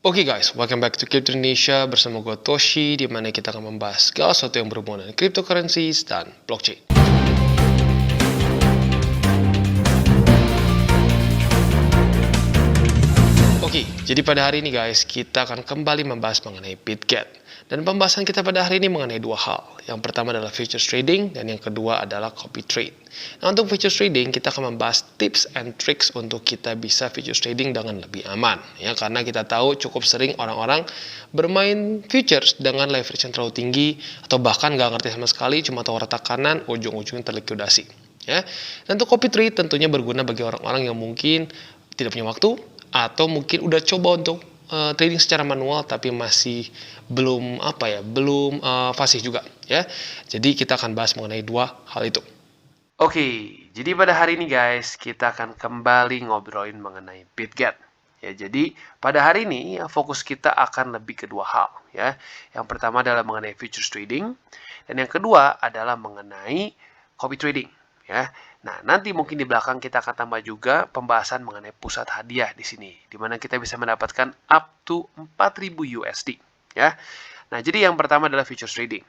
Oke guys, welcome back to Crypto Indonesia bersama gue Toshi, di mana kita akan membahas segala sesuatu yang berhubungan dengan cryptocurrencies dan blockchain. Oke, jadi pada hari ini guys, kita akan kembali membahas mengenai BitGet. Dan pembahasan kita pada hari ini mengenai dua hal. Yang pertama adalah futures trading, dan yang kedua adalah copy trade. Nah, untuk futures trading, kita akan membahas tips and tricks untuk kita bisa futures trading dengan lebih aman. Ya, karena kita tahu cukup sering orang-orang bermain futures dengan leverage yang terlalu tinggi, atau bahkan nggak ngerti sama sekali, cuma tahu rata kanan, ujung-ujungnya terlikuidasi. Ya. Dan untuk copy trade tentunya berguna bagi orang-orang yang mungkin tidak punya waktu, atau mungkin udah coba untuk trading secara manual tapi masih belum fasih juga ya. Jadi kita akan bahas mengenai dua hal itu. Oke, jadi pada hari ini guys kita akan kembali ngobrolin mengenai BitGet. Ya, jadi pada hari ini fokus kita akan lebih ke dua hal ya. Yang pertama adalah mengenai futures trading dan yang kedua adalah mengenai copy trading ya. Nah, nanti mungkin di belakang kita akan tambah juga pembahasan mengenai pusat hadiah di sini, di mana kita bisa mendapatkan up to 4.000 USD ya. Nah, jadi yang pertama adalah futures trading.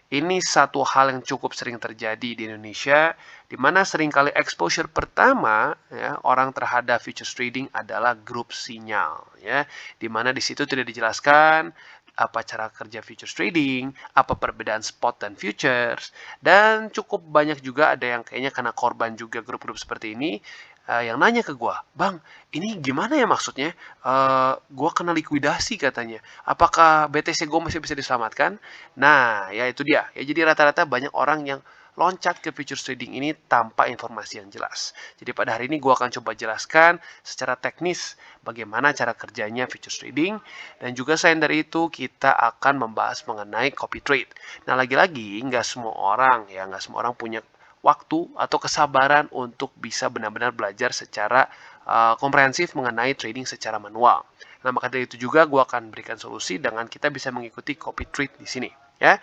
Ini satu hal yang cukup sering terjadi di Indonesia, di mana seringkali exposure pertama ya, orang terhadap futures trading adalah grup sinyal ya, di mana di situ tidak dijelaskan apa cara kerja futures trading, apa perbedaan spot dan futures, dan cukup banyak juga ada yang kayaknya kena korban juga grup-grup seperti ini yang nanya ke gue, Bang, ini gimana ya maksudnya? Gue kena likuidasi katanya. Apakah BTC gue masih bisa diselamatkan? Nah, ya itu dia. Ya, jadi rata-rata banyak orang yang loncat ke futures trading ini tanpa informasi yang jelas. Jadi pada hari ini gue akan coba jelaskan secara teknis bagaimana cara kerjanya futures trading. Dan juga selain dari itu kita akan membahas mengenai copy trade. Nah lagi-lagi nggak semua orang punya waktu atau kesabaran untuk bisa benar-benar belajar secara komprehensif mengenai trading secara manual. Nah maka dari itu juga gue akan berikan solusi dengan kita bisa mengikuti copy trade di sini ya.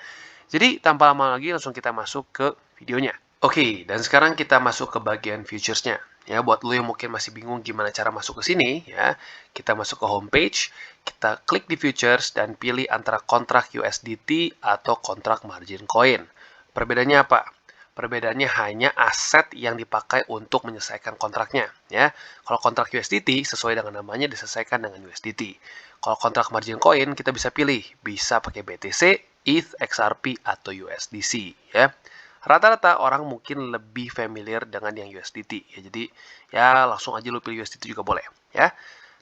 Jadi tanpa lama lagi langsung kita masuk ke videonya. Oke, dan sekarang kita masuk ke bagian futuresnya. Ya, buat lo yang mungkin masih bingung gimana cara masuk ke sini, ya, kita masuk ke homepage, kita klik di futures dan pilih antara kontrak USDT atau kontrak margin coin. Perbedaannya apa? Perbedaannya hanya aset yang dipakai untuk menyelesaikan kontraknya. Ya, kalau kontrak USDT sesuai dengan namanya diselesaikan dengan USDT. Kalau kontrak margin coin kita bisa pilih, bisa pakai BTC, ETH, XRP, atau USDC ya. Rata-rata orang mungkin lebih familiar dengan yang USDT ya. Jadi ya langsung aja lu pilih USDT juga boleh ya.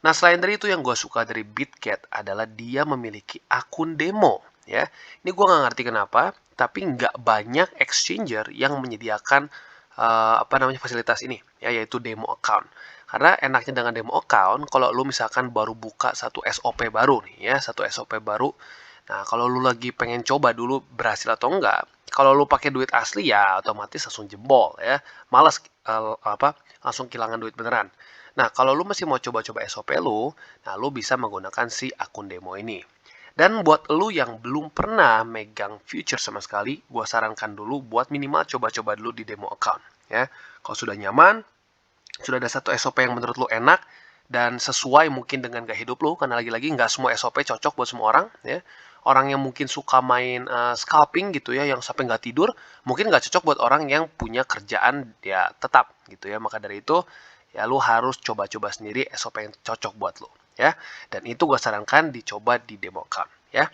Nah selain dari itu yang gue suka dari BitGet adalah dia memiliki akun demo ya. Ini gue nggak ngerti kenapa, tapi nggak banyak exchanger yang menyediakan fasilitas ini ya, yaitu demo account. Karena enaknya dengan demo account, kalau lu misalkan baru buka satu SOP baru nih ya, satu SOP baru. Nah, kalau lu lagi pengen coba dulu berhasil atau enggak, kalau lu pakai duit asli ya otomatis langsung jebol ya. Malas langsung kehilangan duit beneran. Nah, kalau lu masih mau coba-coba SOP lu, nah lu bisa menggunakan si akun demo ini. Dan buat lu yang belum pernah megang future sama sekali, gua sarankan dulu buat minimal coba-coba dulu di demo account ya. Kalau sudah nyaman, sudah ada satu SOP yang menurut lu enak dan sesuai mungkin dengan gaya hidup lu, karena lagi-lagi nggak semua SOP cocok buat semua orang ya. Orang yang mungkin suka main scalping gitu ya, yang sampai nggak tidur, mungkin nggak cocok buat orang yang punya kerjaan ya tetap gitu ya. Maka dari itu ya lu harus coba-coba sendiri SOP yang cocok buat lu ya. Dan itu gue sarankan dicoba di demo account ya.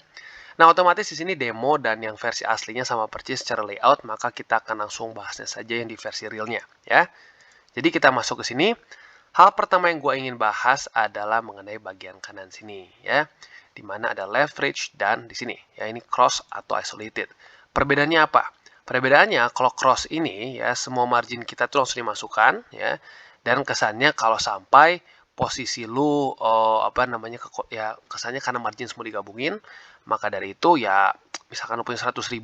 Nah, otomatis di sini demo dan yang versi aslinya sama persis secara layout, maka kita akan langsung bahasnya saja yang di versi realnya ya. Jadi kita masuk ke sini. Hal pertama yang gue ingin bahas adalah mengenai bagian kanan sini ya, di mana ada leverage dan di sini ya, ini cross atau isolated. Perbedaannya apa? Perbedaannya kalau cross ini ya semua margin kita tuh langsung dimasukkan ya, dan kesannya kalau sampai posisi lu kesannya karena margin semua digabungin, maka dari itu ya misalkan lu punya 100.000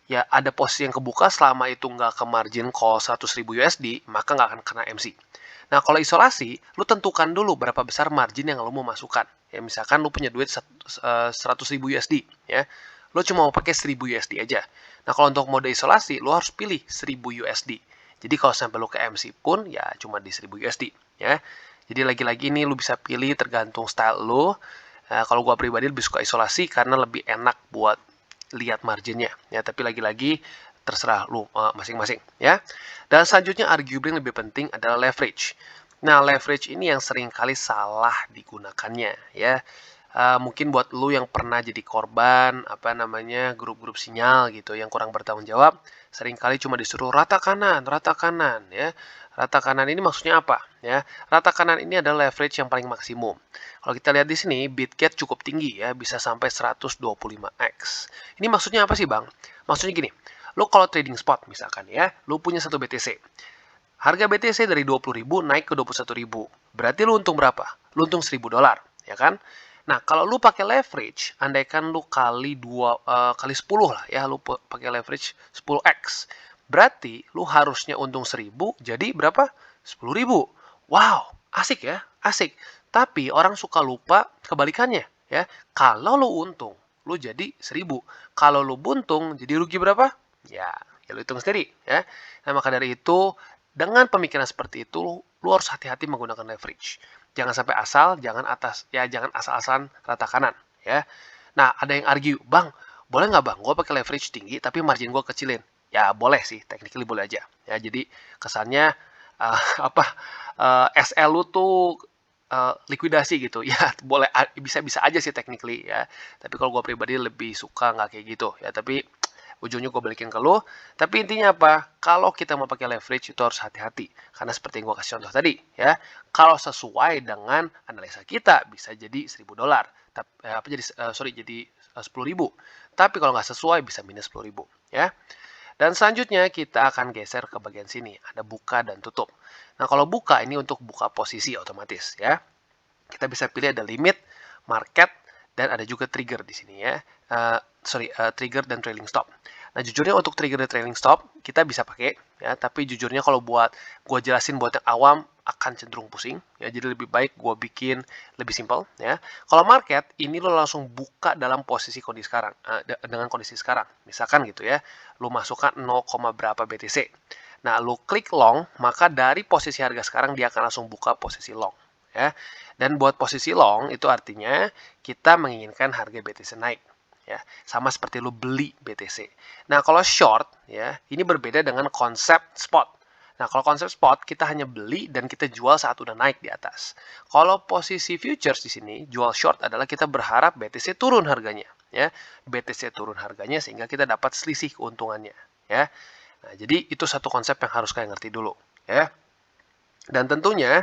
ya ada posisi yang kebuka selama itu nggak ke margin call 100.000 USD, maka nggak akan kena MC. Nah, kalau isolasi, lu tentukan dulu berapa besar margin yang lu mau masukkan. Ya, misalkan lu punya duit 100.000 USD, ya. Lu cuma mau pakai 1.000 USD aja. Nah, kalau untuk mode isolasi, lu harus pilih 1.000 USD. Jadi, kalau sampai lu ke MC pun, ya cuma di 1.000 USD, ya. Jadi, lagi-lagi ini lu bisa pilih tergantung style lu. Kalau gua pribadi lebih suka isolasi karena lebih enak buat lihat marginnya ya, tapi lagi-lagi terserah lu masing-masing ya. Dan selanjutnya arguably yang lebih penting adalah leverage. Nah, leverage ini yang sering kali salah digunakannya ya. Mungkin buat lu yang pernah jadi korban grup-grup sinyal gitu yang kurang bertanggung jawab, seringkali cuma disuruh rata kanan ya. Rata kanan ini maksudnya apa ya? Rata kanan ini adalah leverage yang paling maksimum. Kalau kita lihat di sini, Bitget cukup tinggi ya, bisa sampai 125x. Ini maksudnya apa sih, Bang? Maksudnya gini, lu kalau trading spot misalkan ya, lu punya satu BTC. Harga BTC dari 20.000 naik ke 21.000. Berarti lu untung berapa? Lu untung $1.000, ya kan? Nah, kalau lu pakai leverage, andaikan lu kali 10 lah ya, lu pakai leverage 10x. Berarti lu harusnya untung 1.000, jadi berapa? 10.000. Wow, asik ya, asik. Tapi orang suka lupa kebalikannya ya. Kalau lu untung, lu jadi 1.000. Kalau lu buntung, jadi rugi berapa? Ya lu hitung sendiri ya. Nah, maka dari itu, dengan pemikiran seperti itu, lu harus hati-hati menggunakan leverage. Jangan sampai jangan asal-asalan rata kanan ya. Nah, ada yang argue, "Bang, boleh nggak Bang, gue pakai leverage tinggi tapi margin gue kecilin?" Ya, boleh sih, technically boleh aja. Ya, jadi kesannya SL lu tuh likuidasi gitu. Ya, boleh bisa-bisa aja sih technically ya. Tapi kalau gue pribadi lebih suka nggak kayak gitu ya. Tapi ujungnya gue balikin ke lo. Tapi intinya apa? Kalau kita mau pakai leverage itu harus hati-hati. Karena seperti yang gue kasih contoh tadi ya. Kalau sesuai dengan analisa kita bisa jadi $1.000. Jadi 10.000. Tapi kalau nggak sesuai bisa minus 10.000 ya. Dan selanjutnya kita akan geser ke bagian sini. Ada buka dan tutup. Nah, kalau buka ini untuk buka posisi otomatis ya. Kita bisa pilih ada limit, market, dan ada juga trigger di sini ya. Trigger dan trailing stop. Nah, jujurnya untuk trigger dan trailing stop kita bisa pakai ya, tapi jujurnya kalau buat gue jelasin buat yang awam akan cenderung pusing ya, jadi lebih baik gue bikin lebih simpel ya. Kalau market ini lo langsung buka dalam posisi kondisi sekarang dengan kondisi sekarang. Misalkan gitu ya, lo masukkan 0, berapa BTC. Nah, lo klik long, maka dari posisi harga sekarang dia akan langsung buka posisi long ya. Dan buat posisi long itu artinya kita menginginkan harga BTC naik ya, sama seperti lu beli BTC. Nah, kalau short ya, ini berbeda dengan konsep spot. Nah, kalau konsep spot kita hanya beli dan kita jual saat udah naik di atas. Kalau posisi futures di sini jual short adalah kita berharap BTC turun harganya ya. BTC turun harganya sehingga kita dapat selisih keuntungannya ya. Nah, jadi itu satu konsep yang harus kalian ngerti dulu ya. Dan tentunya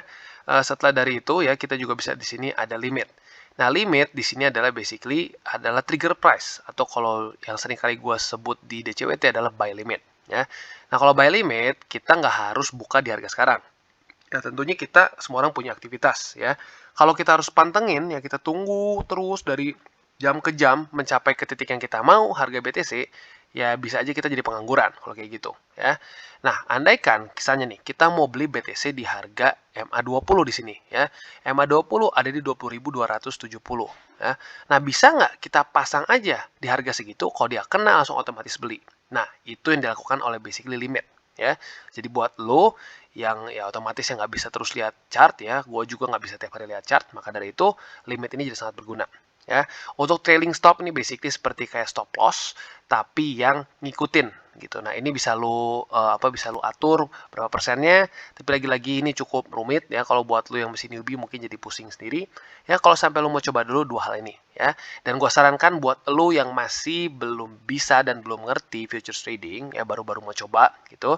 setelah dari itu ya kita juga bisa di sini ada limit. Nah, limit di sini adalah adalah trigger price atau kalau yang sering kali gue sebut di DCWT adalah buy limit ya. Nah, kalau buy limit kita nggak harus buka di harga sekarang. Ya, tentunya kita semua orang punya aktivitas ya. Kalau kita harus pantengin ya kita tunggu terus dari jam ke jam mencapai ke titik yang kita mau harga BTC, ya bisa aja kita jadi pengangguran kalau kayak gitu ya. Nah, andaikan kisahnya nih kita mau beli BTC di harga MA20 di sini ya. MA20 ada di 20.270 ya. Nah, bisa nggak kita pasang aja di harga segitu, kalau dia kena langsung otomatis beli. Nah, itu yang dilakukan oleh basically limit ya. Jadi buat lo yang ya otomatis yang nggak bisa terus lihat chart ya, gue juga nggak bisa tiap hari lihat chart, maka dari itu limit ini jadi sangat berguna ya. Untuk trailing stop ini basically seperti kayak stop loss tapi yang ngikutin gitu. Nah, ini bisa lu bisa lu atur berapa persennya, tapi lagi-lagi ini cukup rumit ya kalau buat lu yang masih newbie mungkin jadi pusing sendiri. Ya, kalau sampai lu mau coba dulu dua hal ini ya. Dan gua sarankan buat lu yang masih belum bisa dan belum ngerti futures trading ya, baru-baru mau coba gitu.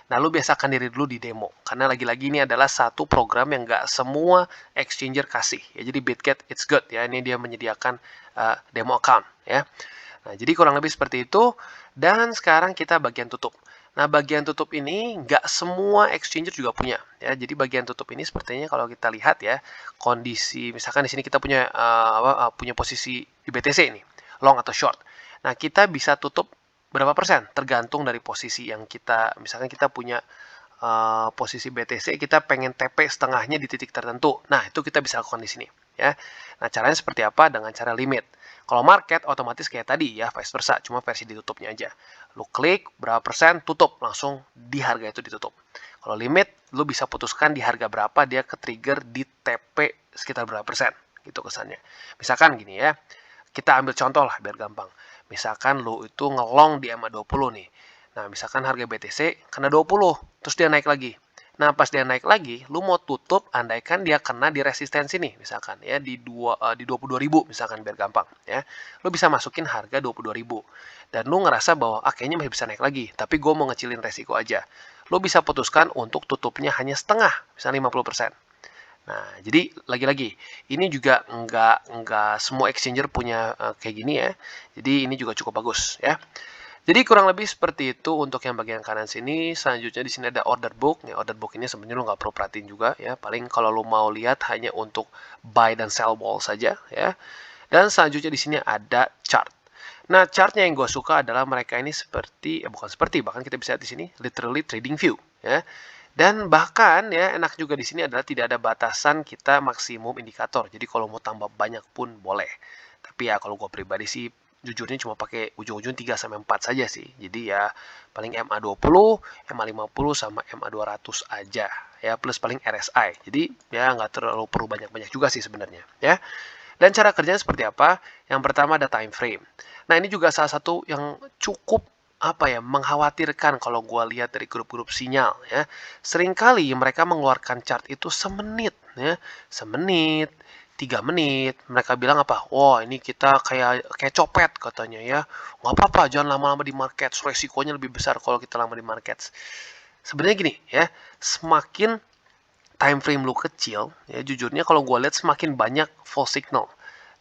Nah, lu biasakan diri dulu di demo. Karena lagi-lagi ini adalah satu program yang nggak semua exchanger kasih. Ya, jadi Bitget it's good ya. Ini dia menyediakan demo account ya. Nah, jadi kurang lebih seperti itu. Dan sekarang kita bagian tutup. Nah, bagian tutup ini nggak semua exchanger juga punya ya. Jadi bagian tutup ini sepertinya kalau kita lihat ya, kondisi misalkan di sini kita punya punya posisi di BTC ini, long atau short. Nah, kita bisa tutup berapa persen tergantung dari posisi yang kita, misalkan kita punya posisi BTC, kita pengen TP setengahnya di titik tertentu. Nah, itu kita bisa lakukan di sini ya. Nah, caranya seperti apa? Dengan cara limit. Kalau market otomatis kayak tadi ya, vice versa, cuma versi ditutupnya aja. Lu klik berapa persen, tutup langsung di harga itu ditutup. Kalau limit, lu bisa putuskan di harga berapa dia ke trigger di TP sekitar berapa persen gitu kesannya. Misalkan gini ya, kita ambil contoh lah biar gampang. Misalkan lu itu ngelong di MA20 nih. Nah, misalkan harga BTC kena 20, terus dia naik lagi. Nah, pas dia naik lagi, lu mau tutup andaikan dia kena di resistensi nih, misalkan ya di 22.000 misalkan biar gampang ya. Lu bisa masukin harga 22.000. Dan lu ngerasa bahwa kayaknya masih bisa naik lagi, tapi gue mau ngecilin resiko aja. Lu bisa putuskan untuk tutupnya hanya setengah, misalnya 50%. Nah, jadi lagi-lagi ini juga nggak semua exchanger punya kayak gini ya. Jadi ini juga cukup bagus ya. Jadi kurang lebih seperti itu untuk yang bagian kanan sini. Selanjutnya di sini ada order book. Nih, order book ini sebenarnya lo nggak perlu perhatiin juga ya. Paling kalau lo mau lihat hanya untuk buy dan sell wall saja ya. Dan selanjutnya di sini ada chart. Nah, chartnya yang gue suka adalah mereka ini seperti, bukan seperti, bahkan kita bisa lihat di sini literally trading view ya. Dan bahkan ya enak juga di sini adalah tidak ada batasan kita maksimum indikator. Jadi kalau mau tambah banyak pun boleh. Tapi ya kalau gue pribadi sih jujurnya cuma pakai ujung-ujung 3 sampai 4 saja sih. Jadi ya paling MA20, MA50 sama MA200 aja ya, plus paling RSI. Jadi ya nggak terlalu perlu banyak-banyak juga sih sebenarnya ya. Dan cara kerjanya seperti apa? Yang pertama ada time frame. Nah, ini juga salah satu yang cukup mengkhawatirkan kalau gue lihat dari grup-grup sinyal ya. Seringkali mereka mengeluarkan chart itu semenit ya, semenit, 3 menit. Mereka bilang apa? Wah, ini kita kayak copet katanya ya. Nggak apa-apa, jangan lama-lama di market. Resikonya lebih besar kalau kita lama di market. Sebenarnya gini ya, semakin time frame lu kecil, ya jujurnya kalau gue lihat semakin banyak false signal.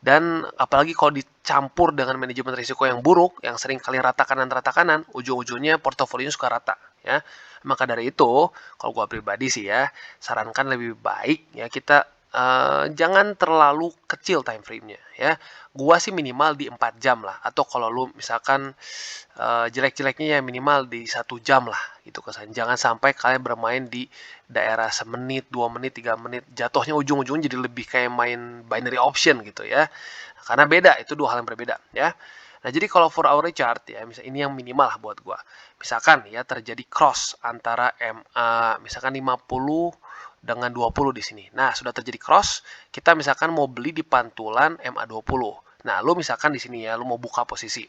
Dan apalagi kalau dicampur dengan manajemen risiko yang buruk, yang sering kali rata kanan, ujung-ujungnya portofolionya suka rata. Ya, maka dari itu, kalau gue pribadi sih ya, sarankan lebih baik ya kita jangan terlalu kecil time frame-nya ya. Gua sih minimal di 4 jam lah. Atau kalau lu misalkan jelek-jeleknya ya minimal di 1 jam lah gitu kesan. Jangan sampai kalian bermain di daerah semenit, 2 menit, 3 menit, jatuhnya ujung-ujungnya jadi lebih kayak main binary option gitu ya. Karena beda, itu dua hal yang berbeda ya. Nah, jadi kalau 4 hour chart ya, misalnya ini yang minimal lah buat gua. Misalkan ya terjadi cross antara MA misalkan 50 dengan 20 di sini. Nah, sudah terjadi cross, kita misalkan mau beli di pantulan MA20. Nah, lu misalkan di sini ya, lu mau buka posisi.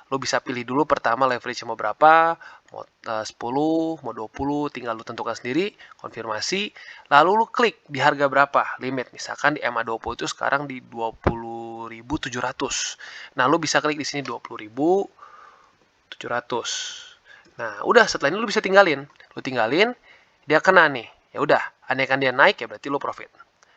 Lo bisa pilih dulu pertama leverage mau berapa, mau 10, mau 20, tinggal lo tentukan sendiri, konfirmasi, lalu lo klik di harga berapa, limit. Misalkan di MA20 itu sekarang di 20.700. Nah, lo bisa klik di sini 20.700. Nah, udah setelah ini lo bisa tinggalin. Lo tinggalin, dia kena nih. Ya udah, andaikan dia naik ya berarti lo profit.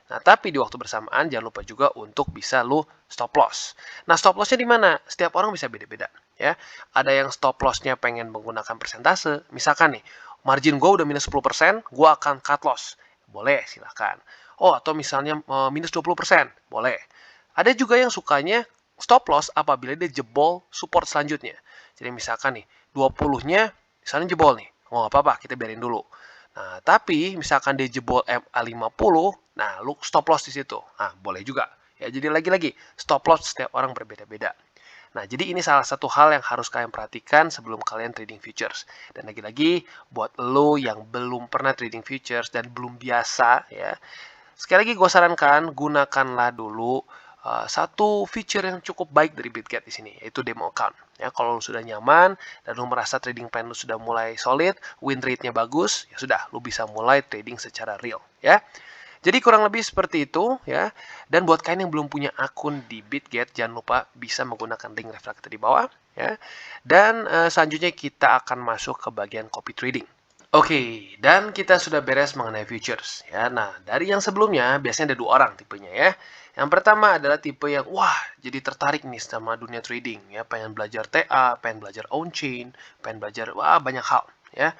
Nah, tapi di waktu bersamaan jangan lupa juga untuk bisa lu stop loss. Nah, stop lossnya di mana? Setiap orang bisa beda-beda ya. Ada yang stop lossnya pengen menggunakan persentase. Misalkan nih, margin gue udah minus 10%, gue akan cut loss. Boleh, silakan. Oh, atau misalnya minus 20%, boleh. Ada juga yang sukanya stop loss apabila dia jebol support selanjutnya. Jadi misalkan nih, 20-nya misalnya jebol nih. Oh, nggak apa-apa, kita biarin dulu. Nah, tapi misalkan dia jebol MA50, nah lu stop loss di situ. Nah, boleh juga. Ya, jadi lagi-lagi stop loss setiap orang berbeda-beda. Nah, jadi ini salah satu hal yang harus kalian perhatikan sebelum kalian trading futures. Dan lagi-lagi buat lo yang belum pernah trading futures dan belum biasa ya. Sekali lagi gue sarankan gunakanlah dulu satu feature yang cukup baik dari Bitget di sini, yaitu demo account. Ya, kalau lu sudah nyaman dan lu merasa trading plan lu sudah mulai solid, win rate-nya bagus, ya sudah, lu bisa mulai trading secara real. Ya, jadi kurang lebih seperti itu ya. Dan buat kalian yang belum punya akun di Bitget, jangan lupa bisa menggunakan link reflector di bawah. Ya, dan selanjutnya kita akan masuk ke bagian copy trading. Oke, dan kita sudah beres mengenai futures ya. Nah, dari yang sebelumnya biasanya ada dua orang tipenya ya. Yang pertama adalah tipe yang wah, jadi tertarik nih sama dunia trading ya, pengen belajar TA, pengen belajar on-chain, pengen belajar banyak hal ya.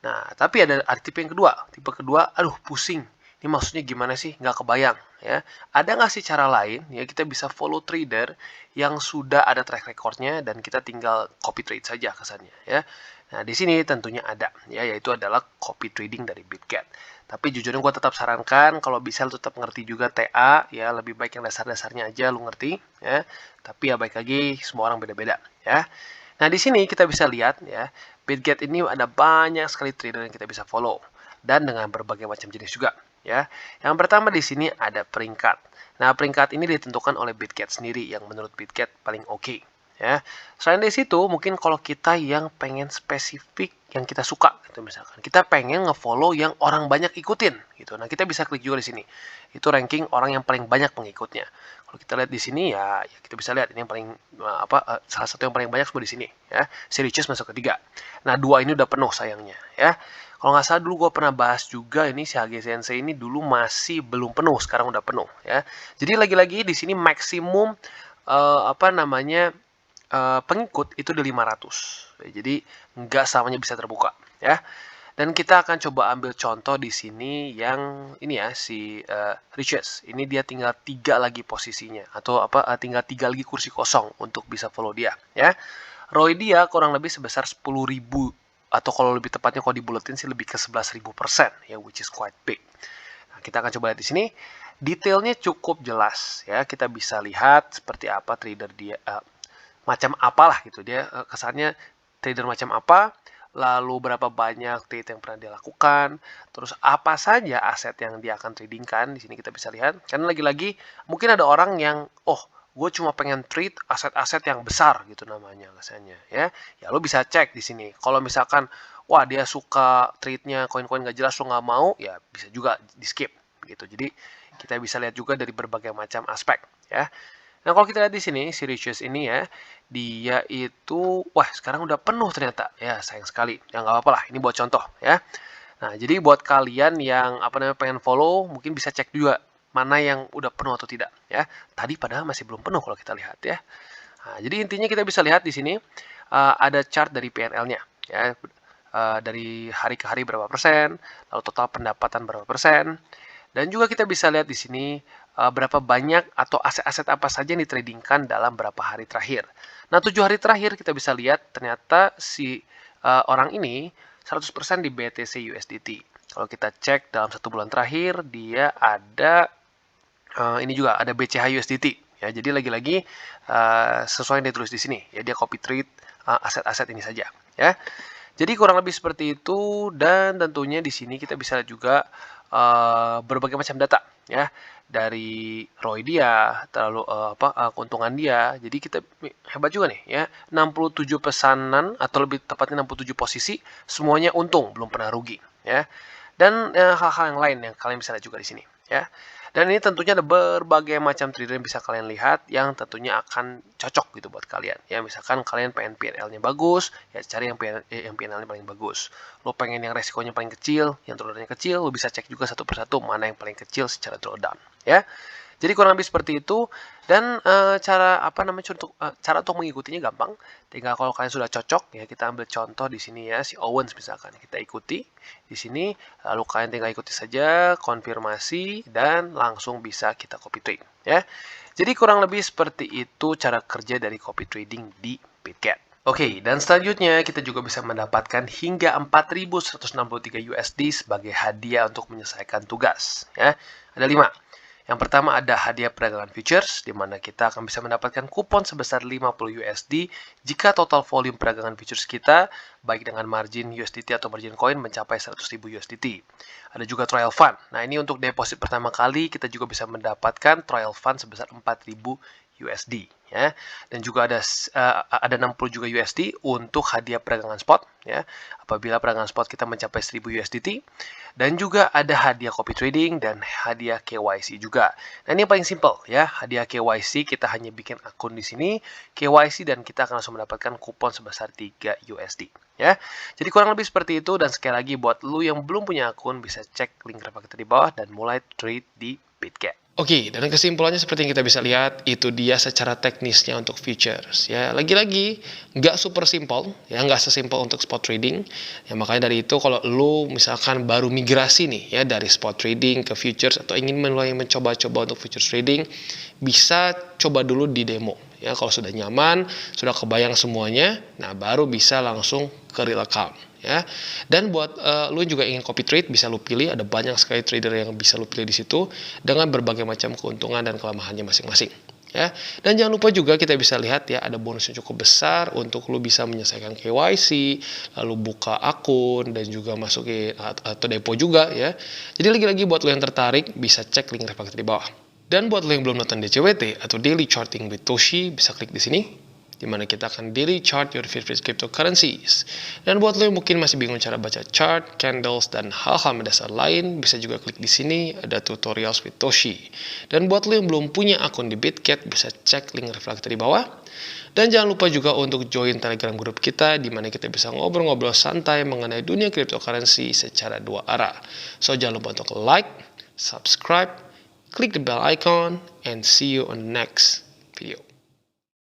Nah, tapi ada tipe yang kedua. Tipe kedua, aduh pusing. Ini maksudnya gimana sih? Nggak kebayang ya. Ada nggak sih cara lain ya kita bisa follow trader yang sudah ada track recordnya dan kita tinggal copy trade saja kesannya ya. Nah, di sini tentunya ada, ya, yaitu adalah copy trading dari Bitget. Tapi jujurnya gue tetap sarankan, kalau bisa lu tetap ngerti juga TA, ya, lebih baik yang dasar-dasarnya aja lu ngerti, ya. Tapi ya baik lagi, semua orang beda-beda, ya. Nah, di sini kita bisa lihat, ya, Bitget ini ada banyak sekali trader yang kita bisa follow. Dan dengan berbagai macam jenis juga. ya. Yang pertama di sini ada peringkat. Nah, peringkat ini ditentukan oleh Bitget sendiri yang menurut Bitget paling oke. Ya. Selain dari situ, mungkin kalau kita yang pengen spesifik yang kita suka gitu misalkan. Kita pengen ngefollow yang orang banyak ikutin gitu. Nah, kita bisa klik juga di sini. Itu ranking orang yang paling banyak pengikutnya. Kalau kita lihat di sini ya kita bisa lihat ini yang paling salah satu yang paling banyak semua di sini ya. Sirius masuk ketiga. Nah, 2 ini udah penuh sayangnya ya. Kalau nggak salah dulu gue pernah bahas juga ini si Hage Sensei ini dulu masih belum penuh, sekarang udah penuh ya. Jadi lagi-lagi di sini maksimum pengikut itu di 500. Jadi nggak selamanya bisa terbuka ya. Dan kita akan coba ambil contoh di sini yang ini ya si Riches. Ini dia tinggal 3 lagi posisinya atau tinggal 3 lagi kursi kosong untuk bisa follow dia ya. ROI dia kurang lebih sebesar 10.000 atau kalau lebih tepatnya kalau dibuletin sih lebih ke 11.000% ya, which is quite big. Nah, kita akan coba lihat di sini. Detailnya cukup jelas ya. Kita bisa lihat seperti apa trader dia macam apalah gitu dia kesannya trader macam apa, lalu berapa banyak trade yang pernah dia lakukan, terus apa saja aset yang dia akan tradingkan. Di sini kita bisa lihat. Karena lagi-lagi mungkin ada orang yang gue cuma pengen trade aset-aset yang besar gitu namanya kesannya ya. Ya lo bisa cek di sini. Kalau misalkan wah dia suka trade-nya koin-koin gak jelas lo nggak mau, ya bisa juga di skip gitu. Jadi kita bisa lihat juga dari berbagai macam aspek ya. Nah, kalau kita lihat di sini, si Riches ini ya, dia itu, wah sekarang udah penuh ternyata. Ya, sayang sekali. Ya, nggak apa-apa lah, ini buat contoh ya. Nah, jadi buat kalian yang pengen follow, mungkin bisa cek juga mana yang udah penuh atau tidak ya. Tadi padahal masih belum penuh kalau kita lihat ya. Nah, jadi intinya kita bisa lihat di sini ada chart dari PNL-nya ya. Dari hari ke hari berapa persen, lalu total pendapatan berapa persen. Dan juga kita bisa lihat di sini berapa banyak atau aset-aset apa saja yang ditradingkan dalam berapa hari terakhir. Nah, 7 hari terakhir kita bisa lihat ternyata si orang ini 100% di BTC USDT. Kalau kita cek dalam 1 bulan terakhir, dia ada ini juga ada BCH USDT. Ya, jadi lagi-lagi sesuai yang ditulis di sini. Ya, dia copy trade aset-aset ini saja. Ya. Jadi kurang lebih seperti itu, dan tentunya di sini kita bisa lihat juga berbagai macam data ya, dari ROI dia, terlalu keuntungan dia. Jadi kita hebat juga nih ya, 67 pesanan atau lebih tepatnya 67 posisi semuanya untung, belum pernah rugi ya. Dan hal-hal yang lain yang kalian bisa lihat juga di sini ya. Dan ini tentunya ada berbagai macam trader yang bisa kalian lihat yang tentunya akan cocok gitu buat kalian. Ya, misalkan kalian pengen PNL-nya bagus, ya cari yang PNL-nya paling bagus. Lo pengen yang resikonya paling kecil, yang drawdown-nya kecil, lo bisa cek juga satu persatu mana yang paling kecil secara drawdown. Ya. Jadi kurang lebih seperti itu, dan cara untuk mengikutinya gampang. Tinggal kalau kalian sudah cocok ya, kita ambil contoh di sini ya si Owens misalkan, kita ikuti di sini, lalu kalian tinggal ikuti saja, konfirmasi, dan langsung bisa kita copy trade ya. Jadi kurang lebih seperti itu cara kerja dari copy trading di Bitget. Oke, dan selanjutnya kita juga bisa mendapatkan hingga 4.163 USD sebagai hadiah untuk menyelesaikan tugas ya. Ada 5. Yang pertama ada hadiah perdagangan futures, di mana kita akan bisa mendapatkan kupon sebesar 50 USD jika total volume perdagangan futures kita, baik dengan margin USDT atau margin coin, mencapai 100.000 USDT. Ada juga trial fund. Nah, ini untuk deposit pertama kali, kita juga bisa mendapatkan trial fund sebesar 4.000 USD ya. Dan juga ada 60 juga USD untuk hadiah perdagangan spot ya. Apabila perdagangan spot kita mencapai 1000 USDT, dan juga ada hadiah copy trading dan hadiah KYC juga. Nah, ini yang paling simple ya. Hadiah KYC kita hanya bikin akun di sini, KYC, dan kita akan langsung mendapatkan kupon sebesar 3 USD ya. Jadi kurang lebih seperti itu, dan sekali lagi buat lu yang belum punya akun bisa cek link refer kita di bawah dan mulai trade di Bitget. Oke, dan kesimpulannya seperti yang kita bisa lihat, itu dia secara teknisnya untuk futures. Ya, lagi-lagi nggak super simple, ya nggak sesimpel untuk spot trading. Ya, makanya dari itu kalau lu misalkan baru migrasi nih ya dari spot trading ke futures atau ingin mulai mencoba-coba untuk futures trading, bisa coba dulu di demo. Ya, kalau sudah nyaman, sudah kebayang semuanya, nah baru bisa langsung ke real account. Ya, dan buat lu juga ingin copy trade, bisa lu pilih, ada banyak sekali trader yang bisa lu pilih di situ dengan berbagai macam keuntungan dan kelemahannya masing-masing. ya. Dan jangan lupa juga kita bisa lihat ya, ada bonusnya cukup besar untuk lu bisa menyelesaikan KYC, lalu buka akun dan juga masukin atau depo juga ya. Jadi lagi-lagi buat lu yang tertarik bisa cek link reflektor di bawah. Dan buat lo yang belum nonton DCWT atau Daily Charting with Toshi, bisa klik di sini, di mana kita akan daily chart your favorite cryptocurrencies. Dan buat lo yang mungkin masih bingung cara baca chart, candles, dan hal-hal mendasar lain, bisa juga klik di sini, ada tutorials with Toshi. Dan buat lo yang belum punya akun di Bitget, bisa cek link reflektor di bawah. Dan jangan lupa juga untuk join Telegram grup kita, di mana kita bisa ngobrol-ngobrol santai mengenai dunia cryptocurrency secara dua arah. So jangan lupa untuk like, subscribe, click the bell icon, and see you on the next video.